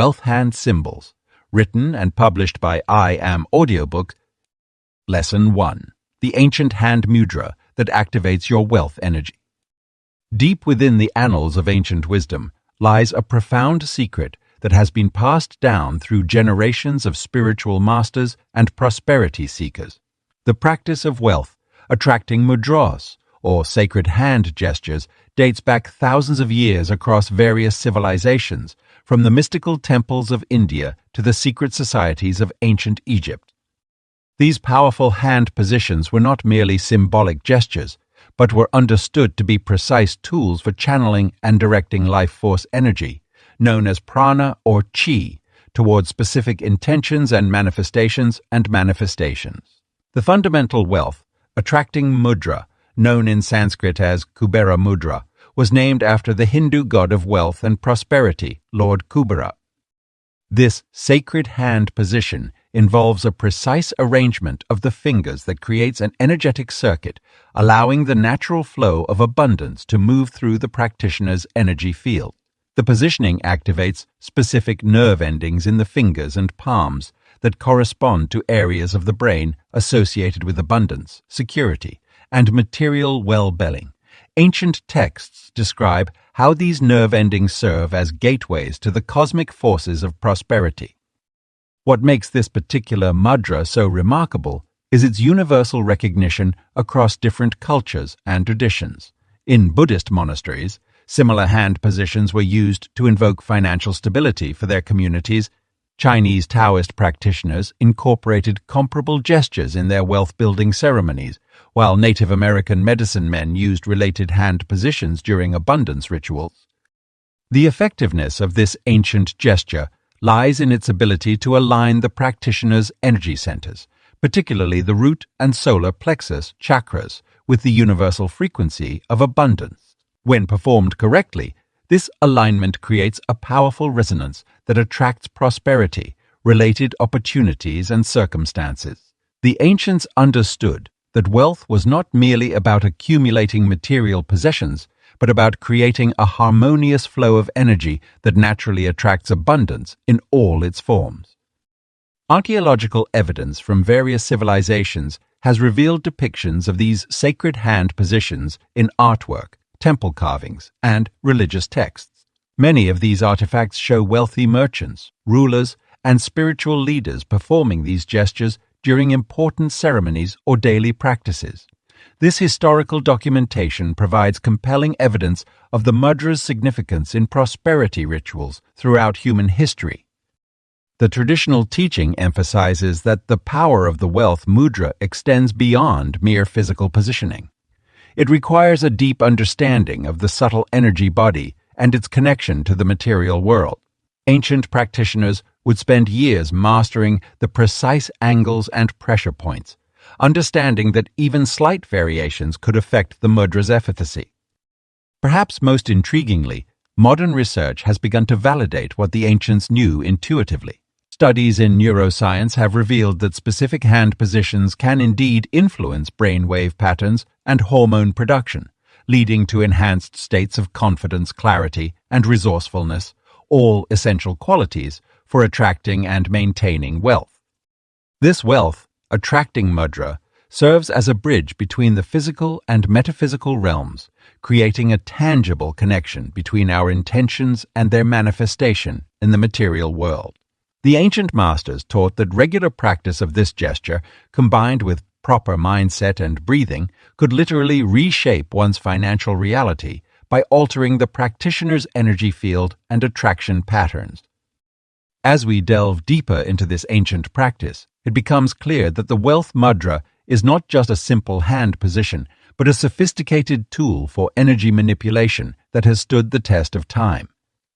Wealth Hand Symbols, written and published by Audiobook. Lesson 1. The Ancient Hand Mudra that activates your wealth energy. Deep within the annals of ancient wisdom lies a profound secret that has been passed down through generations of spiritual masters and prosperity seekers. The practice of wealth, attracting mudras, or sacred hand gestures, dates back thousands of years across various civilizations, from the mystical temples of India to the secret societies of ancient Egypt. These powerful hand positions were not merely symbolic gestures, but were understood to be precise tools for channeling and directing life force energy, known as prana or chi, towards specific intentions and manifestations. The fundamental wealth, attracting mudra, known in Sanskrit as Kubera Mudra, was named after the Hindu god of wealth and prosperity, Lord Kubera. This sacred hand position involves a precise arrangement of the fingers that creates an energetic circuit, allowing the natural flow of abundance to move through the practitioner's energy field. The positioning activates specific nerve endings in the fingers and palms that correspond to areas of the brain associated with abundance, security, and material well-being. Ancient texts describe how these nerve endings serve as gateways to the cosmic forces of prosperity. What makes this particular mudra so remarkable is its universal recognition across different cultures and traditions. In Buddhist monasteries, similar hand positions were used to invoke financial stability for their communities. Chinese Taoist practitioners incorporated comparable gestures in their wealth-building ceremonies, while Native American medicine men used related hand positions during abundance rituals. The effectiveness of this ancient gesture lies in its ability to align the practitioner's energy centers, particularly the root and solar plexus chakras, with the universal frequency of abundance. When performed correctly, this alignment creates a powerful resonance that attracts prosperity, related opportunities, and circumstances. The ancients understood that wealth was not merely about accumulating material possessions, but about creating a harmonious flow of energy that naturally attracts abundance in all its forms. Archaeological evidence from various civilizations has revealed depictions of these sacred hand positions in artwork, temple carvings, and religious texts. Many of these artifacts show wealthy merchants, rulers, and spiritual leaders performing these gestures during important ceremonies or daily practices. This historical documentation provides compelling evidence of the mudra's significance in prosperity rituals throughout human history. The traditional teaching emphasizes that the power of the wealth mudra extends beyond mere physical positioning. It requires a deep understanding of the subtle energy body and its connection to the material world. Ancient practitioners would spend years mastering the precise angles and pressure points, understanding that even slight variations could affect the mudra's efficacy. Perhaps most intriguingly, modern research has begun to validate what the ancients knew intuitively. Studies in neuroscience have revealed that specific hand positions can indeed influence brainwave patterns and hormone production, leading to enhanced states of confidence, clarity, and resourcefulness, all essential qualities for attracting and maintaining wealth. This wealth, attracting mudra, serves as a bridge between the physical and metaphysical realms, creating a tangible connection between our intentions and their manifestation in the material world. The ancient masters taught that regular practice of this gesture, combined with proper mindset and breathing, could literally reshape one's financial reality by altering the practitioner's energy field and attraction patterns. As we delve deeper into this ancient practice, it becomes clear that the wealth mudra is not just a simple hand position, but a sophisticated tool for energy manipulation that has stood the test of time.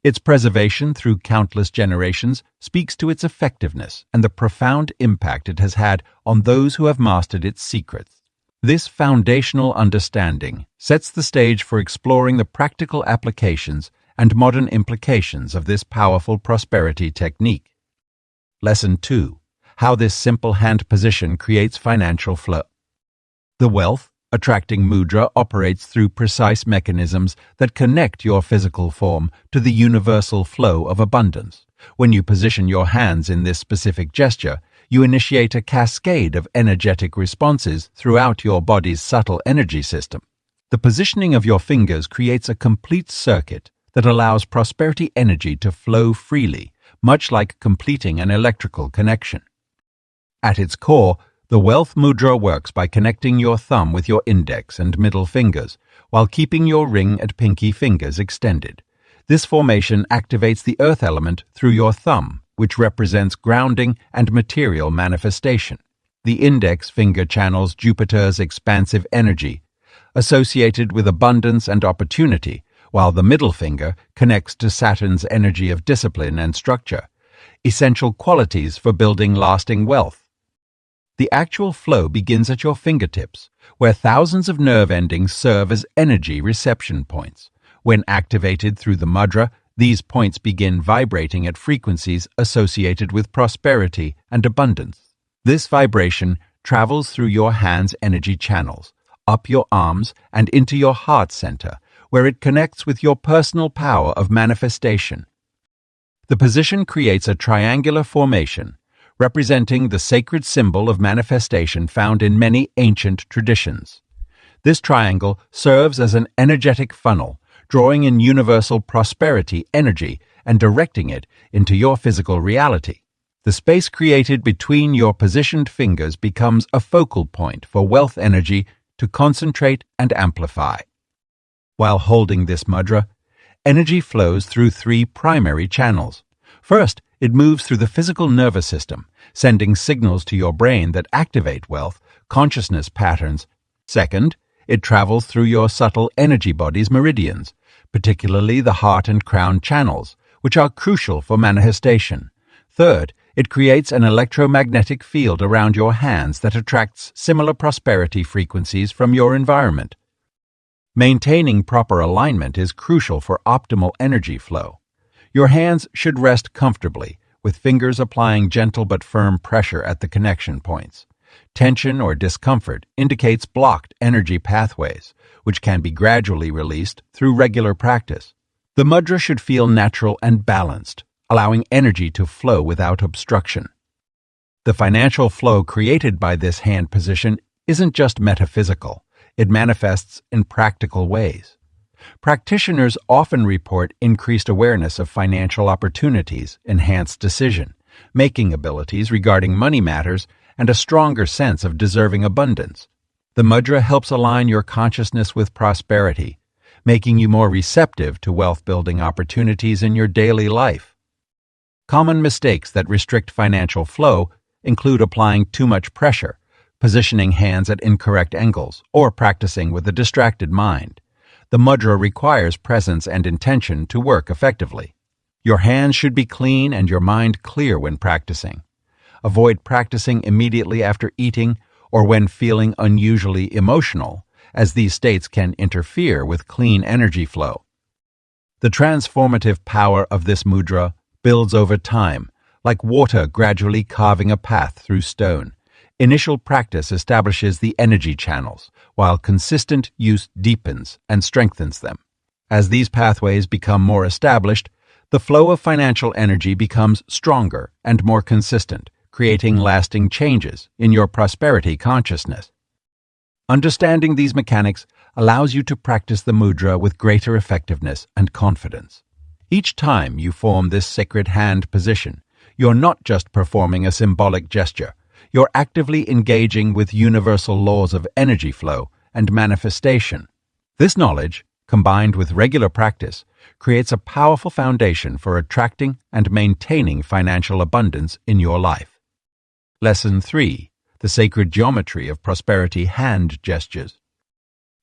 Its preservation through countless generations speaks to its effectiveness and the profound impact it has had on those who have mastered its secrets. This foundational understanding sets the stage for exploring the practical applications and modern implications of this powerful prosperity technique. Lesson 2. How this simple hand position creates financial flow. The wealth, Attracting mudra operates through precise mechanisms that connect your physical form to the universal flow of abundance. When you position your hands in this specific gesture, you initiate a cascade of energetic responses throughout your body's subtle energy system. The positioning of your fingers creates a complete circuit that allows prosperity energy to flow freely, much like completing an electrical connection. At its core, the wealth mudra works by connecting your thumb with your index and middle fingers, while keeping your ring and pinky fingers extended. This formation activates the earth element through your thumb, which represents grounding and material manifestation. The index finger channels Jupiter's expansive energy, associated with abundance and opportunity, while the middle finger connects to Saturn's energy of discipline and structure, essential qualities for building lasting wealth. The actual flow begins at your fingertips, where thousands of nerve endings serve as energy reception points. When activated through the mudra, these points begin vibrating at frequencies associated with prosperity and abundance. This vibration travels through your hand's energy channels, up your arms and into your heart center, where it connects with your personal power of manifestation. The position creates a triangular formation, representing the sacred symbol of manifestation found in many ancient traditions. This triangle serves as an energetic funnel, drawing in universal prosperity energy and directing it into your physical reality. The space created between your positioned fingers becomes a focal point for wealth energy to concentrate and amplify. While holding this mudra, energy flows through three primary channels. First, it moves through the physical nervous system, sending signals to your brain that activate wealth, consciousness patterns. Second, it travels through your subtle energy body's meridians, particularly the heart and crown channels, which are crucial for manifestation. Third, it creates an electromagnetic field around your hands that attracts similar prosperity frequencies from your environment. Maintaining proper alignment is crucial for optimal energy flow. Your hands should rest comfortably, with fingers applying gentle but firm pressure at the connection points. Tension or discomfort indicates blocked energy pathways, which can be gradually released through regular practice. The mudra should feel natural and balanced, allowing energy to flow without obstruction. The financial flow created by this hand position isn't just metaphysical, it manifests in practical ways. Practitioners often report increased awareness of financial opportunities, enhanced decision-making abilities regarding money matters, and a stronger sense of deserving abundance. The mudra helps align your consciousness with prosperity, making you more receptive to wealth-building opportunities in your daily life. Common mistakes that restrict financial flow include applying too much pressure, positioning hands at incorrect angles, or practicing with a distracted mind. The mudra requires presence and intention to work effectively. Your hands should be clean and your mind clear when practicing. Avoid practicing immediately after eating or when feeling unusually emotional, as these states can interfere with clean energy flow. The transformative power of this mudra builds over time, like water gradually carving a path through stone. Initial practice establishes the energy channels, while consistent use deepens and strengthens them. As these pathways become more established, the flow of financial energy becomes stronger and more consistent, creating lasting changes in your prosperity consciousness. Understanding these mechanics allows you to practice the mudra with greater effectiveness and confidence. Each time you form this sacred hand position, you're not just performing a symbolic gesture, you're actively engaging with universal laws of energy flow and manifestation. This knowledge, combined with regular practice, creates a powerful foundation for attracting and maintaining financial abundance in your life. Lesson 3. The Sacred Geometry of Prosperity Hand Gestures.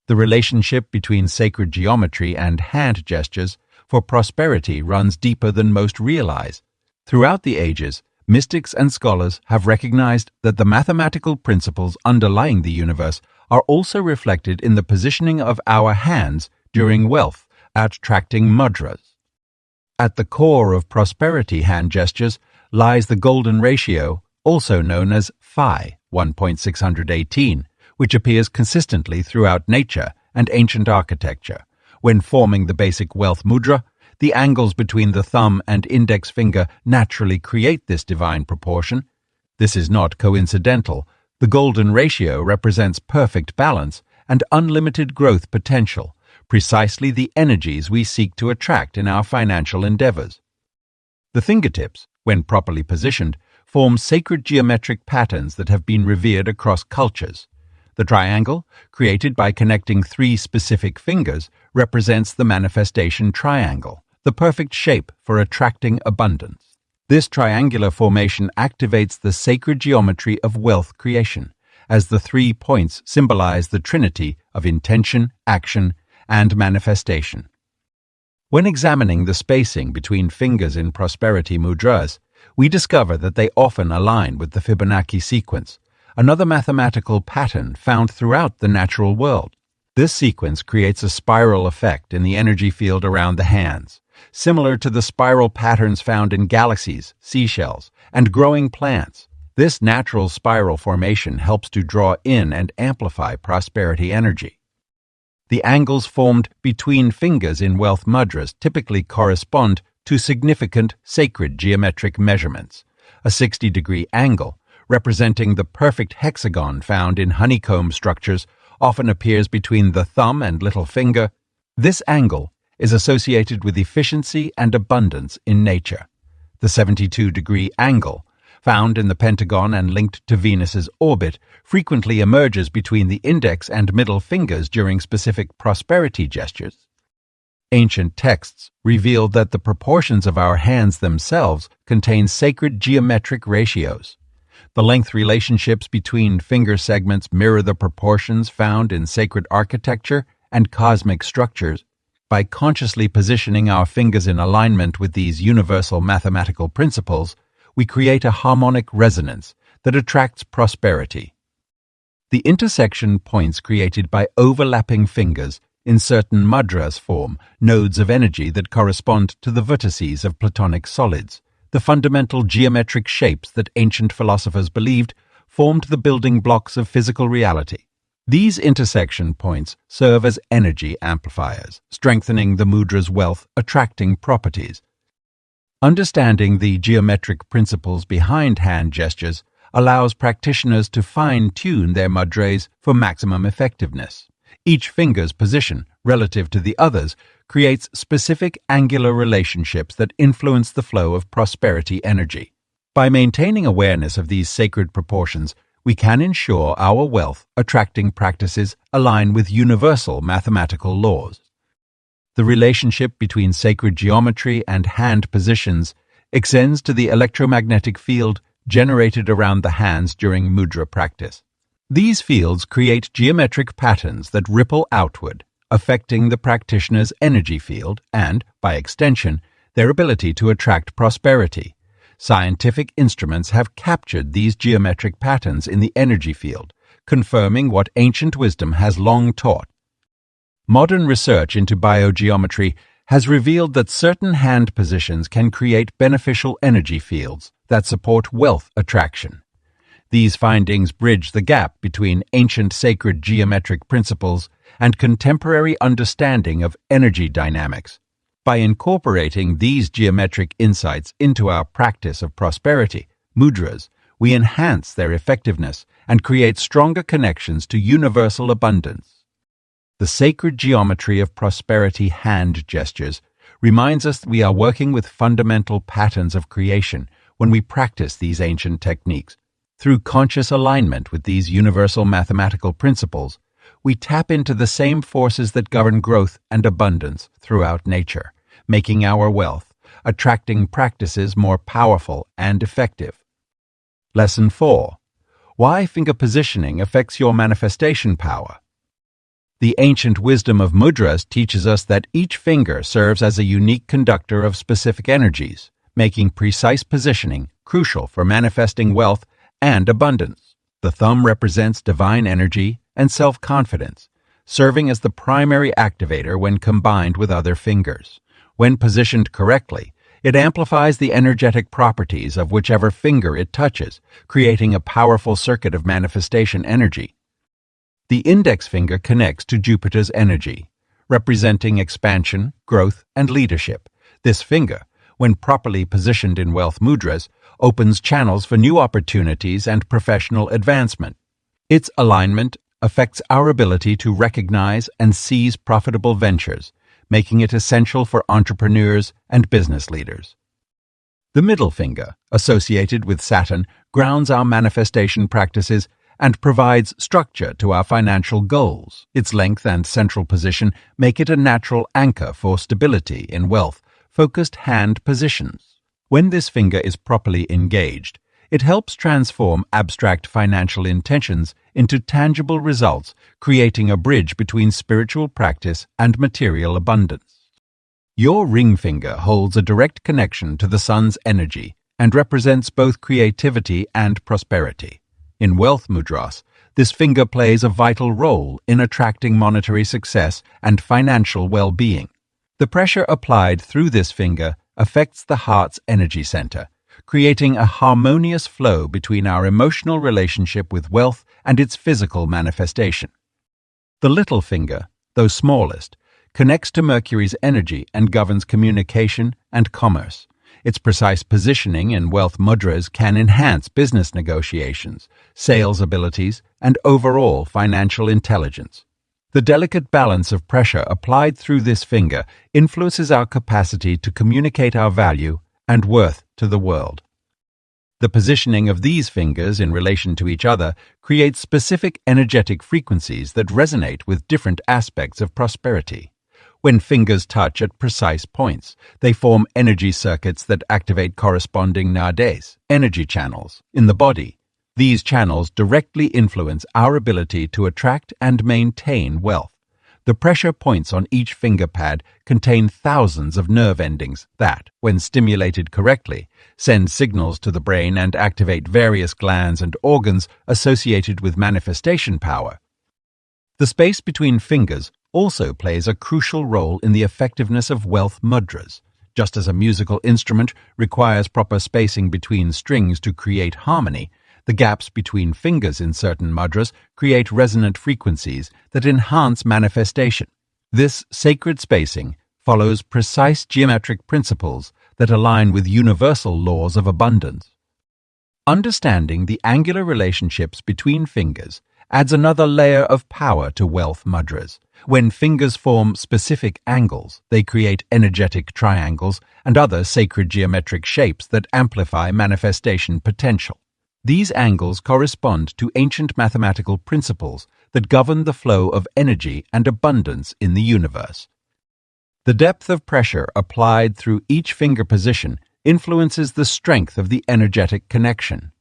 The relationship between sacred geometry and hand gestures for prosperity runs deeper than most realize. Throughout the ages, mystics and scholars have recognized that the mathematical principles underlying the universe are also reflected in the positioning of our hands during wealth, attracting mudras. At the core of prosperity hand gestures lies the golden ratio, also known as Phi 1.618, which appears consistently throughout nature and ancient architecture. When forming the basic wealth mudra, the angles between the thumb and index finger naturally create this divine proportion. This is not coincidental. The golden ratio represents perfect balance and unlimited growth potential, precisely the energies we seek to attract in our financial endeavors. The fingertips, when properly positioned, form sacred geometric patterns that have been revered across cultures. The triangle, created by connecting three specific fingers, represents the manifestation triangle, the perfect shape for attracting abundance. This triangular formation activates the sacred geometry of wealth creation, as the 3 points symbolize the trinity of intention, action, and manifestation. When examining the spacing between fingers in prosperity mudras, we discover that they often align with the Fibonacci sequence, another mathematical pattern found throughout the natural world. This sequence creates a spiral effect in the energy field around the hands, similar to the spiral patterns found in galaxies, seashells, and growing plants. This natural spiral formation helps to draw in and amplify prosperity energy. The angles formed between fingers in wealth mudras typically correspond to significant sacred geometric measurements. A 60-degree angle, representing the perfect hexagon found in honeycomb structures, often appears between the thumb and little finger. This angle is associated with efficiency and abundance in nature. The 72-degree angle, found in the pentagon and linked to Venus's orbit, frequently emerges between the index and middle fingers during specific prosperity gestures. Ancient texts reveal that the proportions of our hands themselves contain sacred geometric ratios. The length relationships between finger segments mirror the proportions found in sacred architecture and cosmic structures. By consciously positioning our fingers in alignment with these universal mathematical principles, we create a harmonic resonance that attracts prosperity. The intersection points created by overlapping fingers in certain mudras form nodes of energy that correspond to the vertices of Platonic solids, the fundamental geometric shapes that ancient philosophers believed formed the building blocks of physical reality. These intersection points serve as energy amplifiers, strengthening the mudra's wealth-attracting properties. Understanding the geometric principles behind hand gestures allows practitioners to fine-tune their mudras for maximum effectiveness. Each finger's position, relative to the others, creates specific angular relationships that influence the flow of prosperity energy. By maintaining awareness of these sacred proportions, we can ensure our wealth-attracting practices align with universal mathematical laws. The relationship between sacred geometry and hand positions extends to the electromagnetic field generated around the hands during mudra practice. These fields create geometric patterns that ripple outward, affecting the practitioner's energy field and, by extension, their ability to attract prosperity. Scientific instruments have captured these geometric patterns in the energy field, confirming what ancient wisdom has long taught. Modern research into biogeometry has revealed that certain hand positions can create beneficial energy fields that support wealth attraction. These findings bridge the gap between ancient sacred geometric principles and contemporary understanding of energy dynamics. By incorporating these geometric insights into our practice of prosperity, mudras, we enhance their effectiveness and create stronger connections to universal abundance. The sacred geometry of prosperity hand gestures reminds us that we are working with fundamental patterns of creation when we practice these ancient techniques. Through conscious alignment with these universal mathematical principles, we tap into the same forces that govern growth and abundance throughout nature, making our wealth attracting practices more powerful and effective. Lesson 4. Why finger positioning affects your manifestation power. The ancient wisdom of mudras teaches us that each finger serves as a unique conductor of specific energies, making precise positioning crucial for manifesting wealth and abundance. The thumb represents divine energy and self-confidence, serving as the primary activator when combined with other fingers. When positioned correctly, it amplifies the energetic properties of whichever finger it touches, creating a powerful circuit of manifestation energy. The index finger connects to Jupiter's energy, representing expansion, growth, and leadership. This finger, when properly positioned in wealth mudras, opens channels for new opportunities and professional advancement. Its alignment affects our ability to recognize and seize profitable ventures, making it essential for entrepreneurs and business leaders. The middle finger, associated with Saturn, grounds our manifestation practices and provides structure to our financial goals. Its length and central position make it a natural anchor for stability in wealth-focused hand positions. When this finger is properly engaged, it helps transform abstract financial intentions into tangible results, creating a bridge between spiritual practice and material abundance. Your ring finger holds a direct connection to the sun's energy and represents both creativity and prosperity. In wealth mudras, this finger plays a vital role in attracting monetary success and financial well-being. The pressure applied through this finger affects the heart's energy center, creating a harmonious flow between our emotional relationship with wealth and its physical manifestation. The little finger, though smallest, connects to Mercury's energy and governs communication and commerce. Its precise positioning in wealth mudras can enhance business negotiations, sales abilities, and overall financial intelligence. The delicate balance of pressure applied through this finger influences our capacity to communicate our value and worth to the world. The positioning of these fingers in relation to each other creates specific energetic frequencies that resonate with different aspects of prosperity. When fingers touch at precise points, they form energy circuits that activate corresponding nadis, energy channels, in the body. These channels directly influence our ability to attract and maintain wealth. The pressure points on each finger pad contain thousands of nerve endings that, when stimulated correctly, send signals to the brain and activate various glands and organs associated with manifestation power. The space between fingers also plays a crucial role in the effectiveness of wealth mudras. Just as a musical instrument requires proper spacing between strings to create harmony, the gaps between fingers in certain mudras create resonant frequencies that enhance manifestation. This sacred spacing follows precise geometric principles that align with universal laws of abundance. Understanding the angular relationships between fingers adds another layer of power to wealth mudras. When fingers form specific angles, they create energetic triangles and other sacred geometric shapes that amplify manifestation potential. These angles correspond to ancient mathematical principles that govern the flow of energy and abundance in the universe. The depth of pressure applied through each finger position influences the strength of the energetic connection.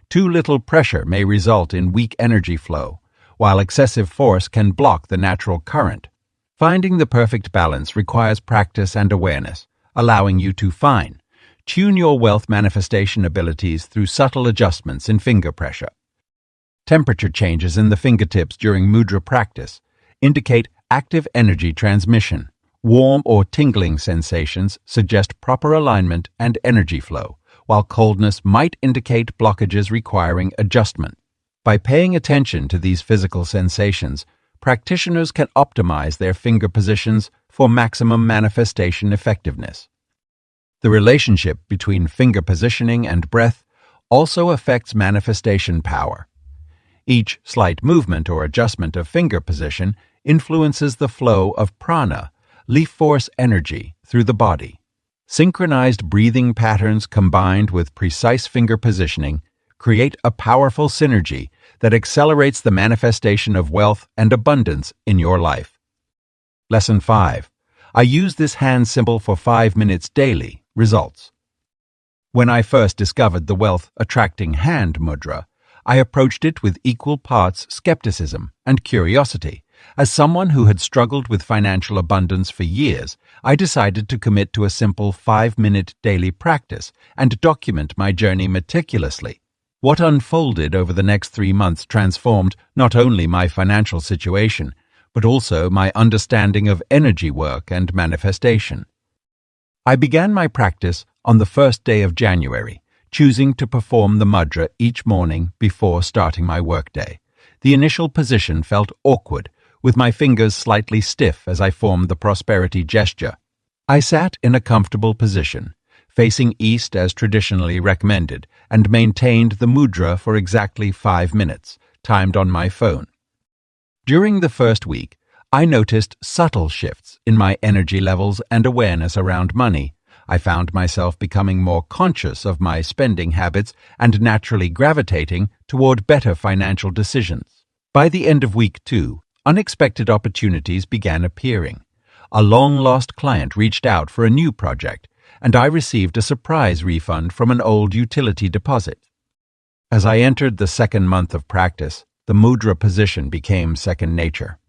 Too little pressure may result in weak energy flow, while excessive force can block the natural current. Finding the perfect balance requires practice and awareness, allowing you to tune your wealth manifestation abilities through subtle adjustments in finger pressure. Temperature changes in the fingertips during mudra practice indicate active energy transmission. Warm or tingling sensations suggest proper alignment and energy flow, while coldness might indicate blockages requiring adjustment. By paying attention to these physical sensations, practitioners can optimize their finger positions for maximum manifestation effectiveness. The relationship between finger positioning and breath also affects manifestation power. Each slight movement or adjustment of finger position influences the flow of prana, life force energy, through the body. Synchronized breathing patterns combined with precise finger positioning create a powerful synergy that accelerates the manifestation of wealth and abundance in your life. Lesson 5. I use this hand symbol for 5 minutes daily. Results. When I first discovered the wealth-attracting hand mudra, I approached it with equal parts skepticism and curiosity. As someone who had struggled with financial abundance for years, I decided to commit to a simple 5-minute daily practice and document my journey meticulously. What unfolded over the next 3 months transformed not only my financial situation, but also my understanding of energy work and manifestation. I began my practice on the first day of January, choosing to perform the mudra each morning before starting my workday. The initial position felt awkward, with my fingers slightly stiff as I formed the prosperity gesture. I sat in a comfortable position, facing east as traditionally recommended, and maintained the mudra for exactly 5 minutes, timed on my phone. During the first week, I noticed subtle shifts in my energy levels and awareness around money. I found myself becoming more conscious of my spending habits and naturally gravitating toward better financial decisions. By the end of week 2, unexpected opportunities began appearing. A long-lost client reached out for a new project, and I received a surprise refund from an old utility deposit. As I entered the second month of practice, the mudra position became second nature.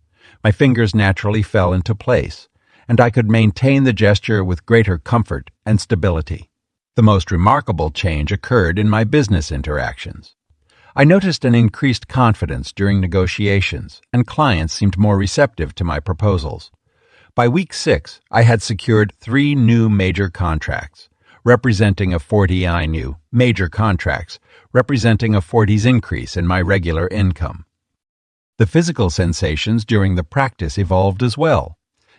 My fingers naturally fell into place, and I could maintain the gesture with greater comfort and stability. The most remarkable change occurred in my business interactions. I noticed an increased confidence during negotiations, and clients seemed more receptive to my proposals. By week 6, I had secured 3 new major contracts, representing a 40 new major contracts, representing a 40s increase in my regular income. The physical sensations during the practice evolved as well.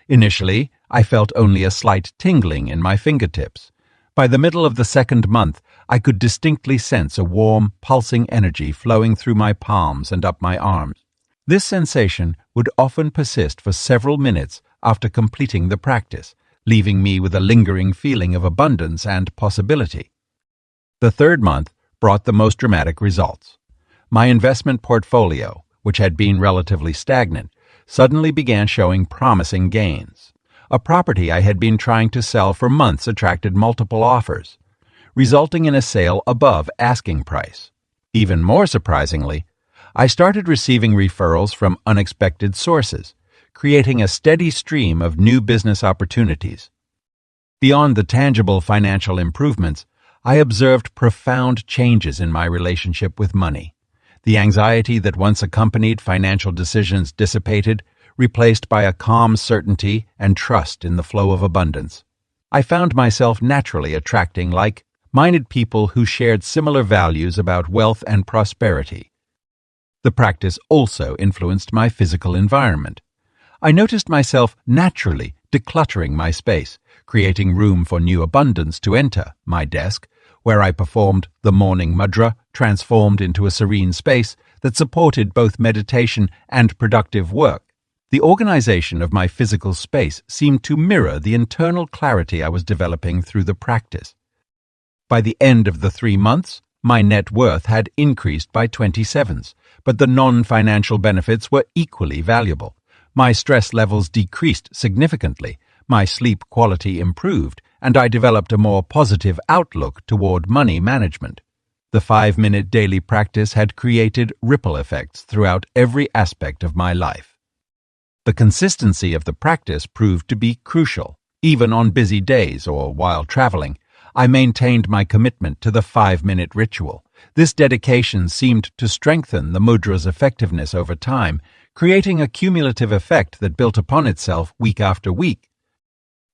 Initially, I felt only a slight tingling in my fingertips. By the middle of the second month, I could distinctly sense a warm, pulsing energy flowing through my palms and up my arms. This sensation would often persist for several minutes after completing the practice, leaving me with a lingering feeling of abundance and possibility. The third month brought the most dramatic results. My investment portfolio, which had been relatively stagnant, suddenly began showing promising gains. A property I had been trying to sell for months attracted multiple offers, resulting in a sale above asking price. Even more surprisingly, I started receiving referrals from unexpected sources, creating a steady stream of new business opportunities. Beyond the tangible financial improvements, I observed profound changes in my relationship with money. The anxiety that once accompanied financial decisions dissipated, replaced by a calm certainty and trust in the flow of abundance. I found myself naturally attracting like-minded people who shared similar values about wealth and prosperity. The practice also influenced my physical environment. I noticed myself naturally decluttering my space, creating room for new abundance to enter. My desk, where I performed the morning mudra, transformed into a serene space that supported both meditation and productive work. The organization of my physical space seemed to mirror the internal clarity I was developing through the practice. By the end of the 3 months, my net worth had increased by 27s, but the non-financial benefits were equally valuable. My stress levels decreased significantly, my sleep quality improved, and I developed a more positive outlook toward money management. The 5-minute daily practice had created ripple effects throughout every aspect of my life. The consistency of the practice proved to be crucial. Even on busy days or while traveling, I maintained my commitment to the 5-minute ritual. This dedication seemed to strengthen the mudra's effectiveness over time, creating a cumulative effect that built upon itself week after week.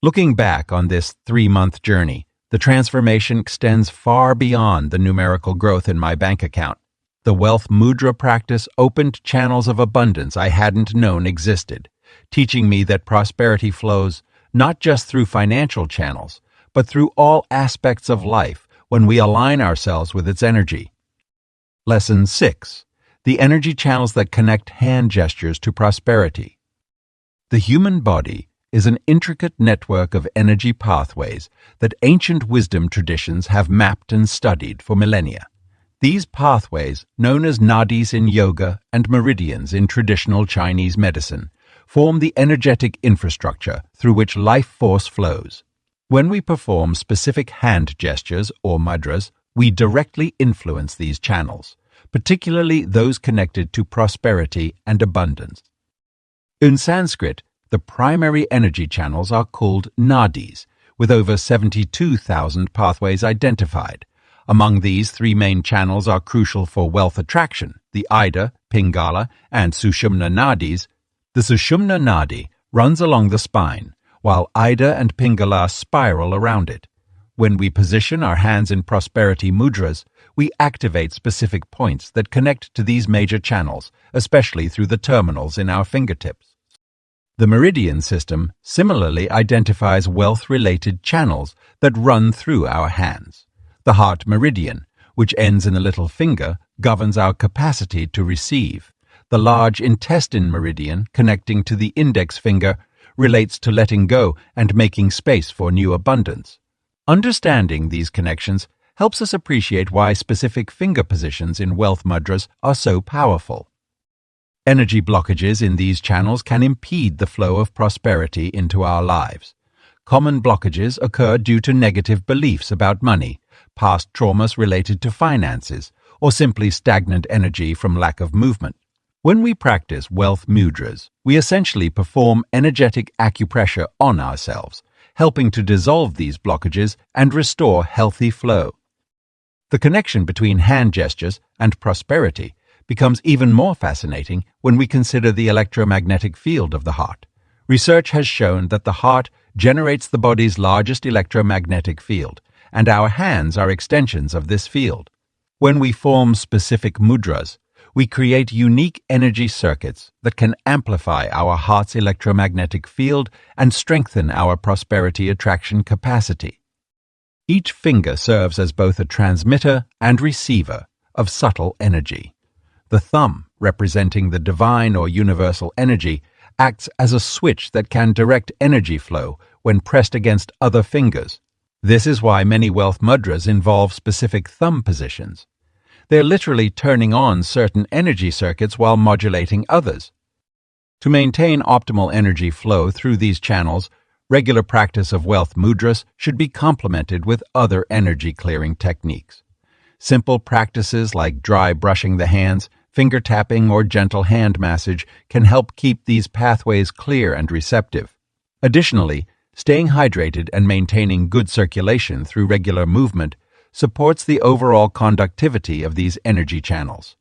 Looking back on this 3-month journey, the transformation extends far beyond the numerical growth in my bank account. The wealth mudra practice opened channels of abundance I hadn't known existed, teaching me that prosperity flows not just through financial channels, but through all aspects of life when we align ourselves with its energy. Lesson 6. The energy channels that connect hand gestures to prosperity. The human body is an intricate network of energy pathways that ancient wisdom traditions have mapped and studied for millennia. These pathways, known as nadis in yoga and meridians in traditional Chinese medicine, form the energetic infrastructure through which life force flows. When we perform specific hand gestures or mudras, we directly influence these channels, particularly those connected to prosperity and abundance. In Sanskrit, the primary energy channels are called nadis, with over 72,000 pathways identified. Among these, 3 main channels are crucial for wealth attraction: the Ida, Pingala, and Sushumna nadis. The Sushumna nadi runs along the spine, while Ida and Pingala spiral around it. When we position our hands in prosperity mudras, we activate specific points that connect to these major channels, especially through the terminals in our fingertips. The meridian system similarly identifies wealth-related channels that run through our hands. The heart meridian, which ends in the little finger, governs our capacity to receive. The large intestine meridian, connecting to the index finger, relates to letting go and making space for new abundance. Understanding these connections helps us appreciate why specific finger positions in wealth mudras are so powerful. Energy blockages in these channels can impede the flow of prosperity into our lives. Common blockages occur due to negative beliefs about money, past traumas related to finances, or simply stagnant energy from lack of movement. When we practice wealth mudras, we essentially perform energetic acupressure on ourselves, helping to dissolve these blockages and restore healthy flow. The connection between hand gestures and prosperity becomes even more fascinating when we consider the electromagnetic field of the heart. Research has shown that the heart generates the body's largest electromagnetic field, and our hands are extensions of this field. When we form specific mudras, we create unique energy circuits that can amplify our heart's electromagnetic field and strengthen our prosperity attraction capacity. Each finger serves as both a transmitter and receiver of subtle energy. The thumb, representing the divine or universal energy, acts as a switch that can direct energy flow when pressed against other fingers. This is why many wealth mudras involve specific thumb positions. They're literally turning on certain energy circuits while modulating others. To maintain optimal energy flow through these channels, regular practice of wealth mudras should be complemented with other energy clearing techniques. Simple practices like dry brushing the hands, finger tapping, or gentle hand massage can help keep these pathways clear and receptive. Additionally, staying hydrated and maintaining good circulation through regular movement supports the overall conductivity of these energy channels.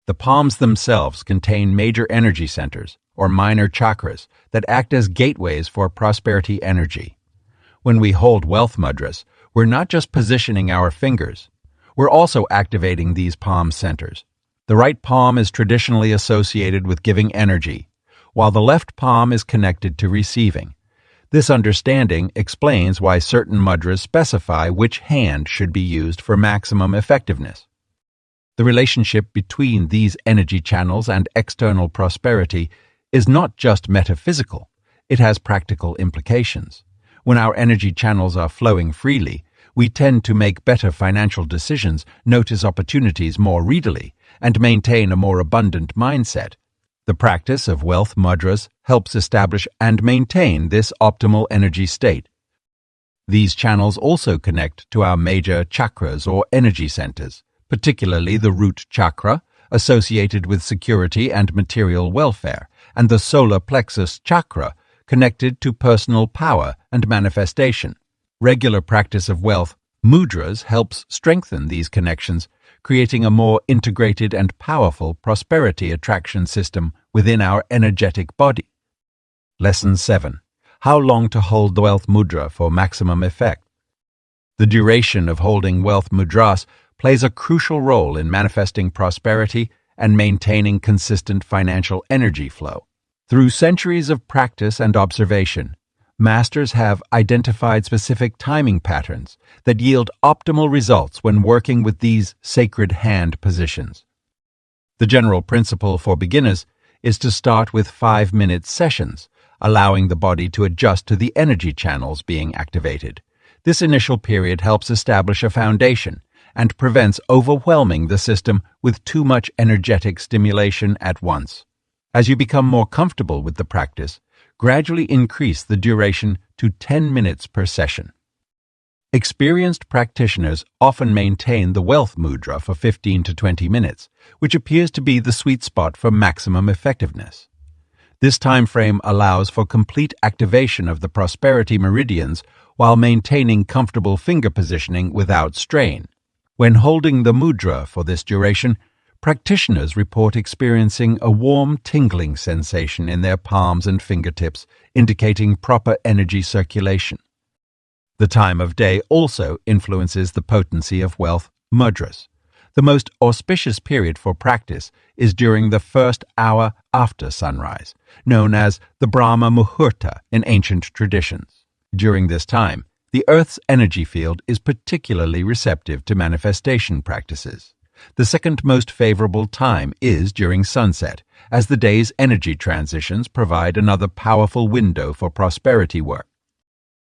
The palms themselves contain major energy centers, or minor chakras, that act as gateways for prosperity energy. When we hold wealth mudras, we're not just positioning our fingers, we're also activating these palm centers. The right palm is traditionally associated with giving energy, while the left palm is connected to receiving. This understanding explains why certain mudras specify which hand should be used for maximum effectiveness. The relationship between these energy channels and external prosperity is not just metaphysical, it has practical implications. When our energy channels are flowing freely, we tend to make better financial decisions, notice opportunities more readily, and maintain a more abundant mindset. The practice of wealth mudras helps establish and maintain this optimal energy state. These channels also connect to our major chakras or energy centers, particularly the root chakra, associated with security and material welfare, and the solar plexus chakra, connected to personal power and manifestation. Regular practice of wealth mudras helps strengthen these connections, creating a more integrated and powerful prosperity attraction system within our energetic body. Lesson 7. How long to hold the wealth mudra for maximum effect? The duration of holding wealth mudras plays a crucial role in manifesting prosperity and maintaining consistent financial energy flow. Through centuries of practice and observation, masters have identified specific timing patterns that yield optimal results when working with these sacred hand positions. The general principle for beginners is to start with 5-minute sessions, allowing the body to adjust to the energy channels being activated. This initial period helps establish a foundation and prevents overwhelming the system with too much energetic stimulation at once. As you become more comfortable with the practice, gradually increase the duration to 10 minutes per session. Experienced practitioners often maintain the wealth mudra for 15 to 20 minutes, which appears to be the sweet spot for maximum effectiveness. This time frame allows for complete activation of the prosperity meridians while maintaining comfortable finger positioning without strain. When holding the mudra for this duration, practitioners report experiencing a warm, tingling sensation in their palms and fingertips, indicating proper energy circulation. The time of day also influences the potency of wealth mudras. The most auspicious period for practice is during the first hour after sunrise, known as the Brahma Muhurta in ancient traditions. During this time, the Earth's energy field is particularly receptive to manifestation practices. The second most favorable time is during sunset, as the day's energy transitions provide another powerful window for prosperity work.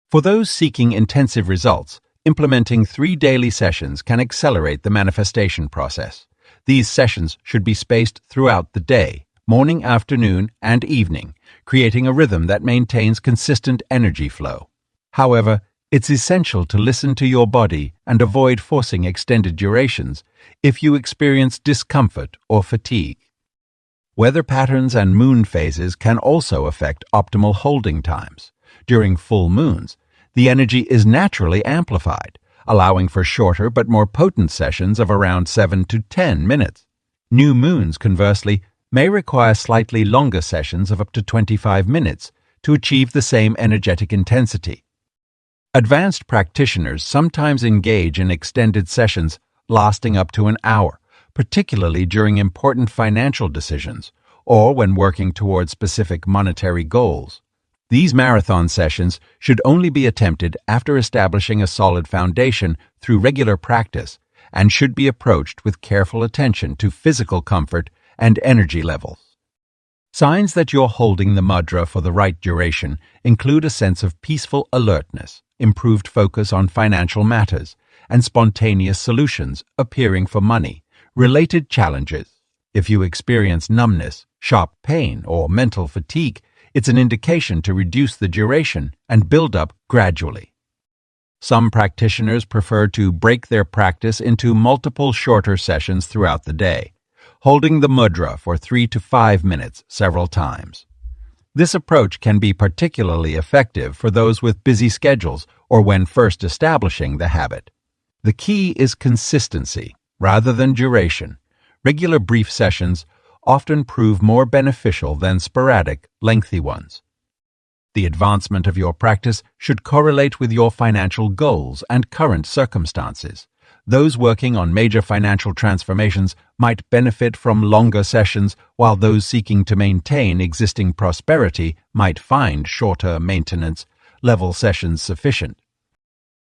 For those seeking intensive results, implementing 3 daily sessions can accelerate the manifestation process. These sessions should be spaced throughout the day, morning, afternoon, and evening, creating a rhythm that maintains consistent energy flow. However, it's essential to listen to your body and avoid forcing extended durations if you experience discomfort or fatigue. Weather patterns and moon phases can also affect optimal holding times. During full moons, the energy is naturally amplified, allowing for shorter but more potent sessions of around 7 to 10 minutes. New moons, conversely, may require slightly longer sessions of up to 25 minutes to achieve the same energetic intensity. Advanced practitioners sometimes engage in extended sessions lasting up to an hour, particularly during important financial decisions or when working towards specific monetary goals. These marathon sessions should only be attempted after establishing a solid foundation through regular practice and should be approached with careful attention to physical comfort and energy levels. Signs that you're holding the mudra for the right duration include a sense of peaceful alertness, improved focus on financial matters, and spontaneous solutions appearing for money, related challenges. If you experience numbness, sharp pain, or mental fatigue, it's an indication to reduce the duration and build up gradually. Some practitioners prefer to break their practice into multiple shorter sessions throughout the day, holding the mudra for 3 to 5 minutes several times. This approach can be particularly effective for those with busy schedules or when first establishing the habit. The key is consistency rather than duration. Regular brief sessions often prove more beneficial than sporadic, lengthy ones. The advancement of your practice should correlate with your financial goals and current circumstances. Those working on major financial transformations might benefit from longer sessions, while those seeking to maintain existing prosperity might find shorter maintenance level sessions sufficient.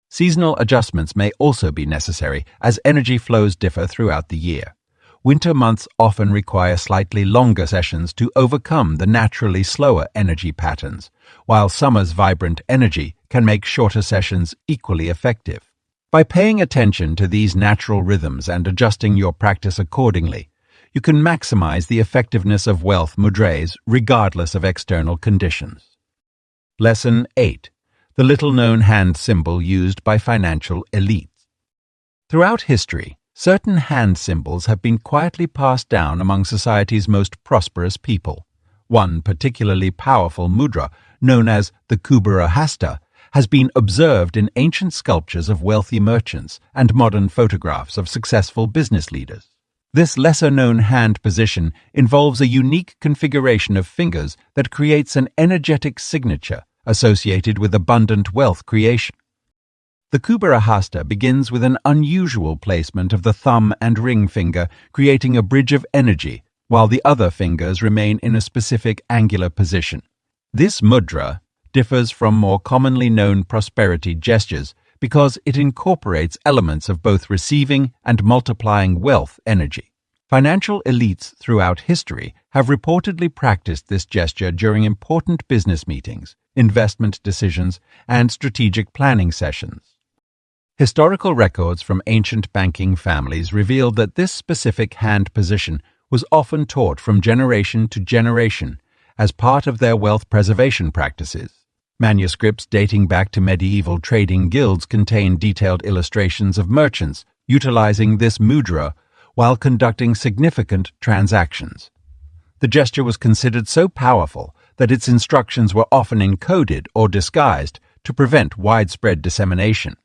Seasonal adjustments may also be necessary as energy flows differ throughout the year. Winter months often require slightly longer sessions to overcome the naturally slower energy patterns, while summer's vibrant energy can make shorter sessions equally effective. By paying attention to these natural rhythms and adjusting your practice accordingly, you can maximize the effectiveness of wealth mudras regardless of external conditions. Lesson 8. The little-known hand symbol used by financial elites. Throughout history, certain hand symbols have been quietly passed down among society's most prosperous people. One particularly powerful mudra, known as the Kubera Hasta, has been observed in ancient sculptures of wealthy merchants and modern photographs of successful business leaders. This lesser-known hand position involves a unique configuration of fingers that creates an energetic signature associated with abundant wealth creation. The Kubera Hasta begins with an unusual placement of the thumb and ring finger, creating a bridge of energy, while the other fingers remain in a specific angular position. This mudra differs from more commonly known prosperity gestures because it incorporates elements of both receiving and multiplying wealth energy. Financial elites throughout history have reportedly practiced this gesture during important business meetings, investment decisions, and strategic planning sessions. Historical records from ancient banking families revealed that this specific hand position was often taught from generation to generation as part of their wealth preservation practices. Manuscripts dating back to medieval trading guilds contain detailed illustrations of merchants utilizing this mudra while conducting significant transactions. The gesture was considered so powerful that its instructions were often encoded or disguised to prevent widespread dissemination.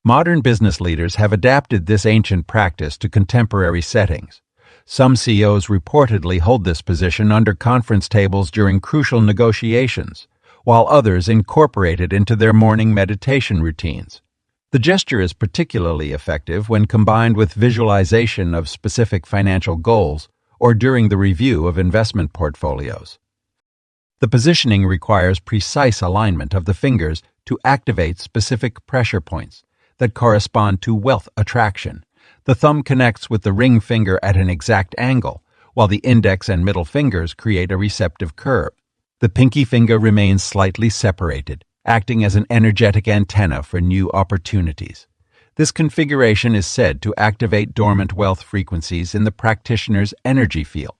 Modern business leaders have adapted this ancient practice to contemporary settings. Some CEOs reportedly hold this position under conference tables during crucial negotiations, while others incorporate it into their morning meditation routines. The gesture is particularly effective when combined with visualization of specific financial goals or during the review of investment portfolios. The positioning requires precise alignment of the fingers to activate specific pressure points that correspond to wealth attraction. The thumb connects with the ring finger at an exact angle, while the index and middle fingers create a receptive curve. The pinky finger remains slightly separated, acting as an energetic antenna for new opportunities. This configuration is said to activate dormant wealth frequencies in the practitioner's energy field.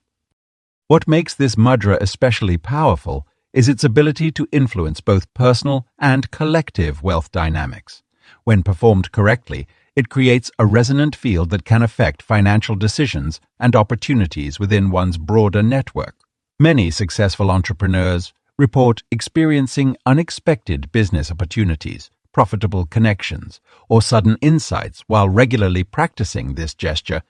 What makes this mudra especially powerful is its ability to influence both personal and collective wealth dynamics. When performed correctly, it creates a resonant field that can affect financial decisions and opportunities within one's broader network. Many successful entrepreneurs report experiencing unexpected business opportunities, profitable connections, or sudden insights while regularly practicing this gesture.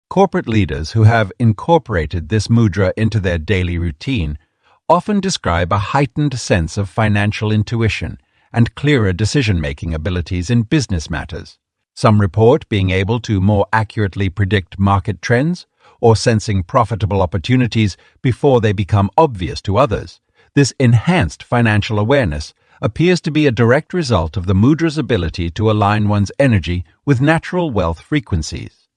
Corporate leaders who have incorporated this mudra into their daily routine often describe a heightened sense of financial intuition and clearer decision-making abilities in business matters. Some report being able to more accurately predict market trends or sensing profitable opportunities before they become obvious to others. This enhanced financial awareness appears to be a direct result of the mudra's ability to align one's energy with natural wealth frequencies.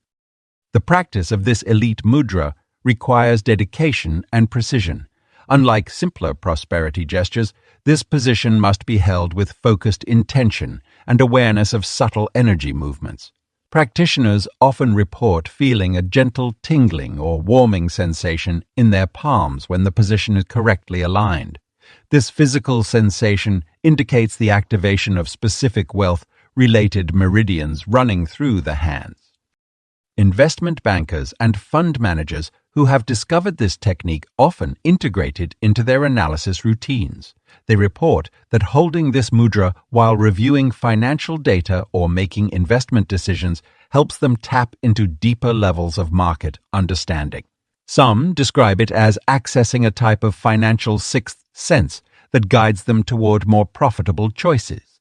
The practice of this elite mudra requires dedication and precision. Unlike simpler prosperity gestures, this position must be held with focused intention and awareness of subtle energy movements. Practitioners often report feeling a gentle tingling or warming sensation in their palms when the position is correctly aligned. This physical sensation indicates the activation of specific wealth-related meridians running through the hands. Investment bankers and fund managers who have discovered this technique often integrate it into their analysis routines. They report that holding this mudra while reviewing financial data or making investment decisions helps them tap into deeper levels of market understanding. Some describe it as accessing a type of financial sixth sense that guides them toward more profitable choices.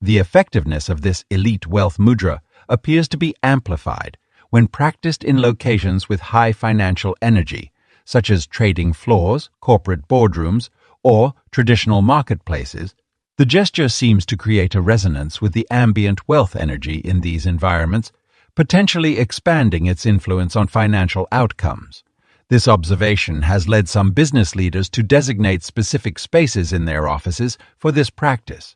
The effectiveness of this elite wealth mudra appears to be amplified when practiced in locations with high financial energy, such as trading floors, corporate boardrooms, or traditional marketplaces. The gesture seems to create a resonance with the ambient wealth energy in these environments, potentially expanding its influence on financial outcomes. This observation has led some business leaders to designate specific spaces in their offices for this practice.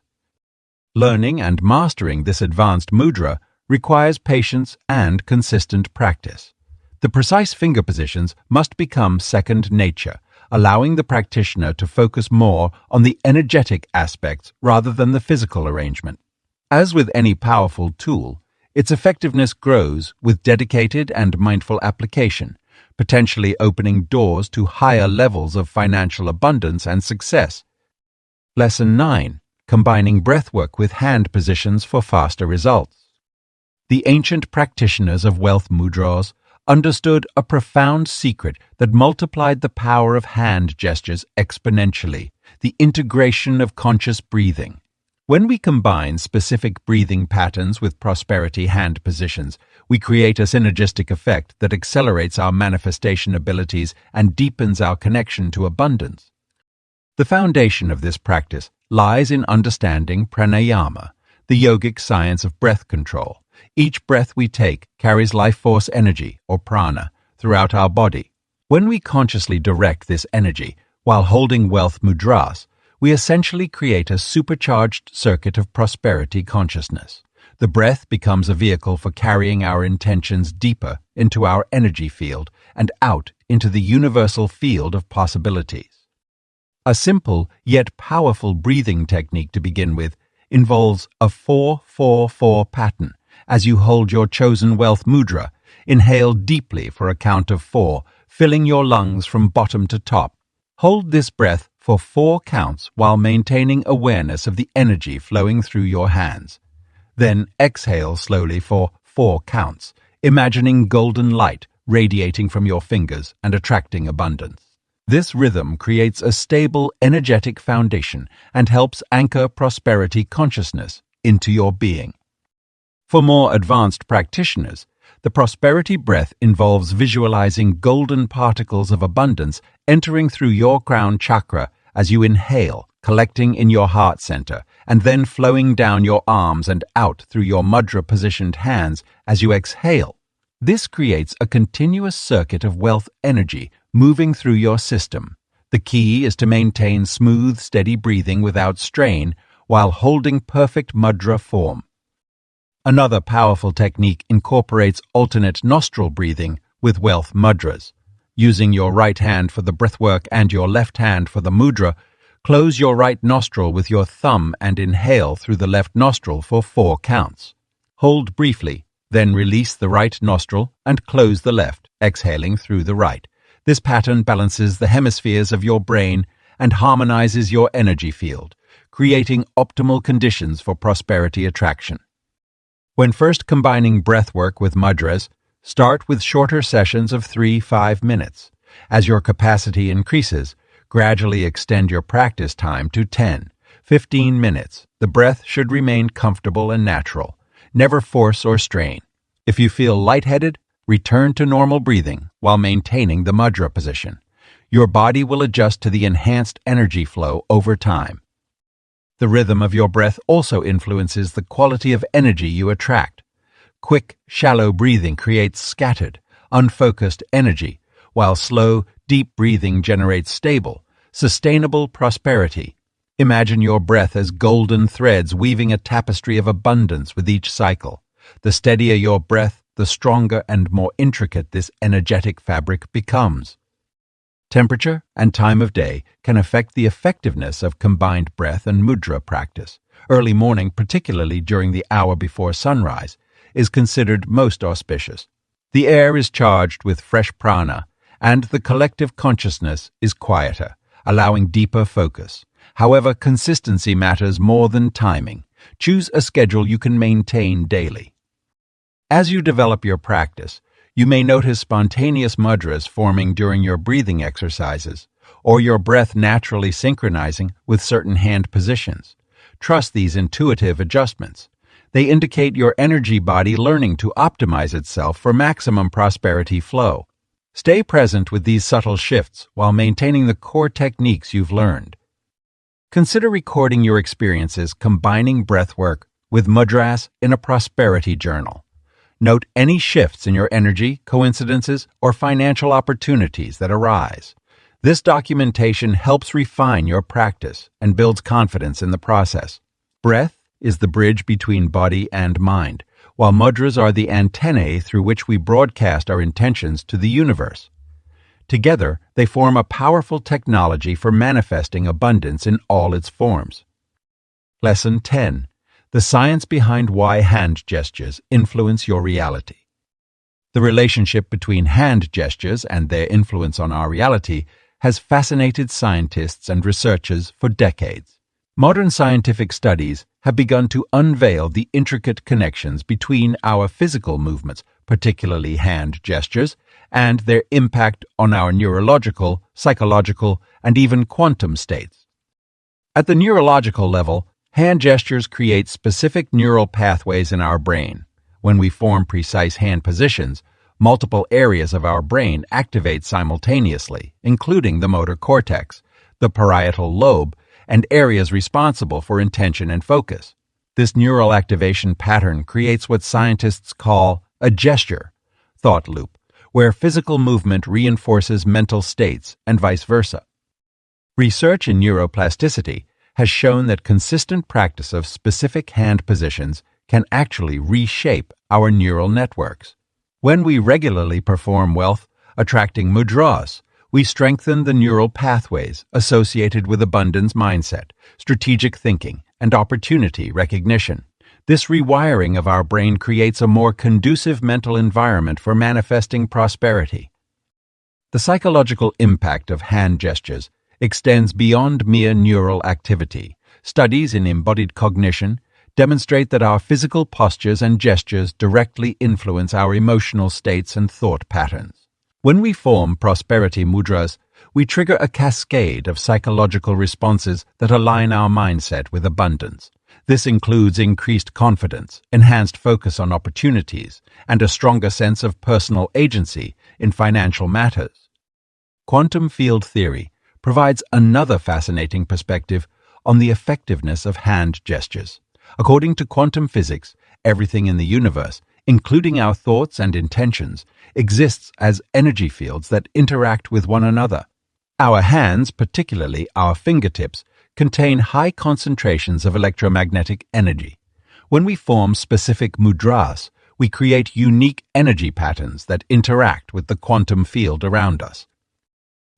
Learning and mastering this advanced mudra requires patience and consistent practice. The precise finger positions must become second nature, allowing the practitioner to focus more on the energetic aspects rather than the physical arrangement. As with any powerful tool, its effectiveness grows with dedicated and mindful application, potentially opening doors to higher levels of financial abundance and success. Lesson 9. Combining breathwork with hand positions for faster results. The ancient practitioners of wealth mudras understood a profound secret that multiplied the power of hand gestures exponentially: the integration of conscious breathing. When we combine specific breathing patterns with prosperity hand positions, we create a synergistic effect that accelerates our manifestation abilities and deepens our connection to abundance. The foundation of this practice lies in understanding pranayama, the yogic science of breath control. Each breath we take carries life force energy, or prana, throughout our body. When we consciously direct this energy while holding wealth mudras, we essentially create a supercharged circuit of prosperity consciousness. The breath becomes a vehicle for carrying our intentions deeper into our energy field and out into the universal field of possibilities. A simple yet powerful breathing technique to begin with involves a 4-4-4 pattern. As you hold your chosen wealth mudra, inhale deeply for a count of 4, filling your lungs from bottom to top. Hold this breath for 4 counts while maintaining awareness of the energy flowing through your hands. Then exhale slowly for 4 counts, imagining golden light radiating from your fingers and attracting abundance. This rhythm creates a stable, energetic foundation and helps anchor prosperity consciousness into your being. For more advanced practitioners, the prosperity breath involves visualizing golden particles of abundance entering through your crown chakra as you inhale, collecting in your heart center, and then flowing down your arms and out through your mudra-positioned hands as you exhale. This creates a continuous circuit of wealth energy moving through your system. The key is to maintain smooth, steady breathing without strain while holding perfect mudra form. Another powerful technique incorporates alternate nostril breathing with wealth mudras. Using your right hand for the breathwork and your left hand for the mudra, close your right nostril with your thumb and inhale through the left nostril for 4 counts. Hold briefly, then release the right nostril and close the left, exhaling through the right. This pattern balances the hemispheres of your brain and harmonizes your energy field, creating optimal conditions for prosperity attraction. When first combining breathwork with mudras, start with shorter sessions of 3-5 minutes. As your capacity increases, gradually extend your practice time to 10-15 minutes. The breath should remain comfortable and natural. Never force or strain. If you feel lightheaded, return to normal breathing while maintaining the mudra position. Your body will adjust to the enhanced energy flow over time. The rhythm of your breath also influences the quality of energy you attract. Quick, shallow breathing creates scattered, unfocused energy, while slow, deep breathing generates stable, sustainable prosperity. Imagine your breath as golden threads weaving a tapestry of abundance with each cycle. The steadier your breath, the stronger and more intricate this energetic fabric becomes. Temperature and time of day can affect the effectiveness of combined breath and mudra practice. Early morning, particularly during the hour before sunrise, is considered most auspicious. The air is charged with fresh prana, and the collective consciousness is quieter, allowing deeper focus. However, consistency matters more than timing. Choose a schedule you can maintain daily. As you develop your practice, you may notice spontaneous mudras forming during your breathing exercises, or your breath naturally synchronizing with certain hand positions. Trust these intuitive adjustments. They indicate your energy body learning to optimize itself for maximum prosperity flow. Stay present with these subtle shifts while maintaining the core techniques you've learned. Consider recording your experiences combining breathwork with mudras in a prosperity journal. Note any shifts in your energy, coincidences, or financial opportunities that arise. This documentation helps refine your practice and builds confidence in the process. Breath is the bridge between body and mind, while mudras are the antennae through which we broadcast our intentions to the universe. Together, they form a powerful technology for manifesting abundance in all its forms. Lesson 10. The science behind why hand gestures influence your reality. The relationship between hand gestures and their influence on our reality has fascinated scientists and researchers for decades. Modern scientific studies have begun to unveil the intricate connections between our physical movements, particularly hand gestures, and their impact on our neurological, psychological, and even quantum states. At the neurological level, hand gestures create specific neural pathways in our brain. When we form precise hand positions, multiple areas of our brain activate simultaneously, including the motor cortex, the parietal lobe, and areas responsible for intention and focus. This neural activation pattern creates what scientists call a gesture thought loop, where physical movement reinforces mental states and vice versa. Research in neuroplasticity has shown that consistent practice of specific hand positions can actually reshape our neural networks. When we regularly perform wealth attracting mudras, we strengthen the neural pathways associated with abundance mindset, strategic thinking, and opportunity recognition. This rewiring of our brain creates a more conducive mental environment for manifesting prosperity. The psychological impact of hand gestures extends beyond mere neural activity. Studies in embodied cognition demonstrate that our physical postures and gestures directly influence our emotional states and thought patterns. When we form prosperity mudras, we trigger a cascade of psychological responses that align our mindset with abundance. This includes increased confidence, enhanced focus on opportunities, and a stronger sense of personal agency in financial matters. Quantum field theory provides another fascinating perspective on the effectiveness of hand gestures. According to quantum physics, everything in the universe, including our thoughts and intentions, exists as energy fields that interact with one another. Our hands, particularly our fingertips, contain high concentrations of electromagnetic energy. When we form specific mudras, we create unique energy patterns that interact with the quantum field around us.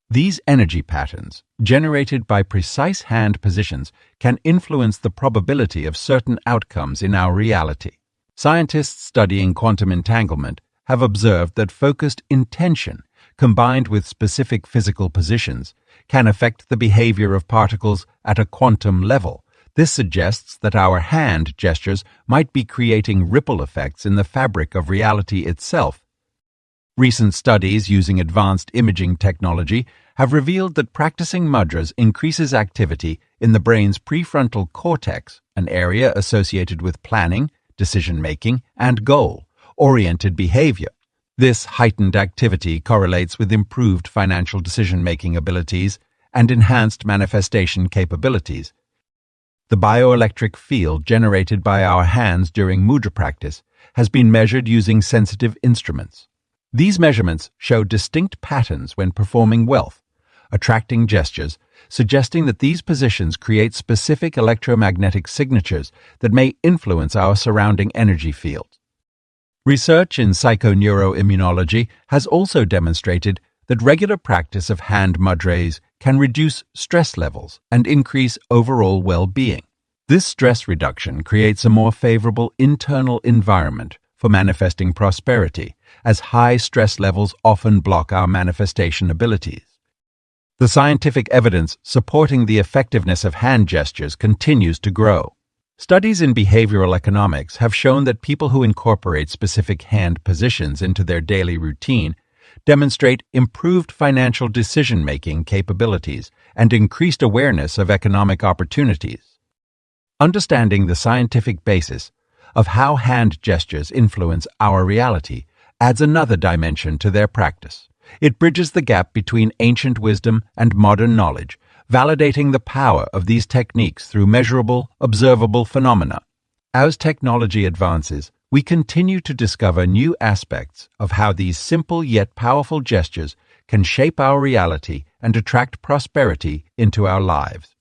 These energy patterns, generated by precise hand positions, can influence the probability of certain outcomes in our reality. Scientists studying quantum entanglement have observed that focused intention, combined with specific physical positions, can affect the behavior of particles at a quantum level. This suggests that our hand gestures might be creating ripple effects in the fabric of reality itself. Recent studies using advanced imaging technology have revealed that practicing mudras increases activity in the brain's prefrontal cortex, an area associated with planning, decision-making, and goal-oriented behavior. This heightened activity correlates with improved financial decision-making abilities and enhanced manifestation capabilities. The bioelectric field generated by our hands during mudra practice has been measured using sensitive instruments. These measurements show distinct patterns when performing wealth, attracting gestures, suggesting that these positions create specific electromagnetic signatures that may influence our surrounding energy fields. Research in psychoneuroimmunology has also demonstrated that regular practice of hand mudras can reduce stress levels and increase overall well-being. This stress reduction creates a more favorable internal environment for manifesting prosperity, as high stress levels often block our manifestation abilities. The scientific evidence supporting the effectiveness of hand gestures continues to grow. Studies in behavioral economics have shown that people who incorporate specific hand positions into their daily routine demonstrate improved financial decision-making capabilities and increased awareness of economic opportunities. Understanding the scientific basis of how hand gestures influence our reality adds another dimension to their practice. It bridges the gap between ancient wisdom and modern knowledge, validating the power of these techniques through measurable, observable phenomena. As technology advances, we continue to discover new aspects of how these simple yet powerful gestures can shape our reality and attract prosperity into our lives.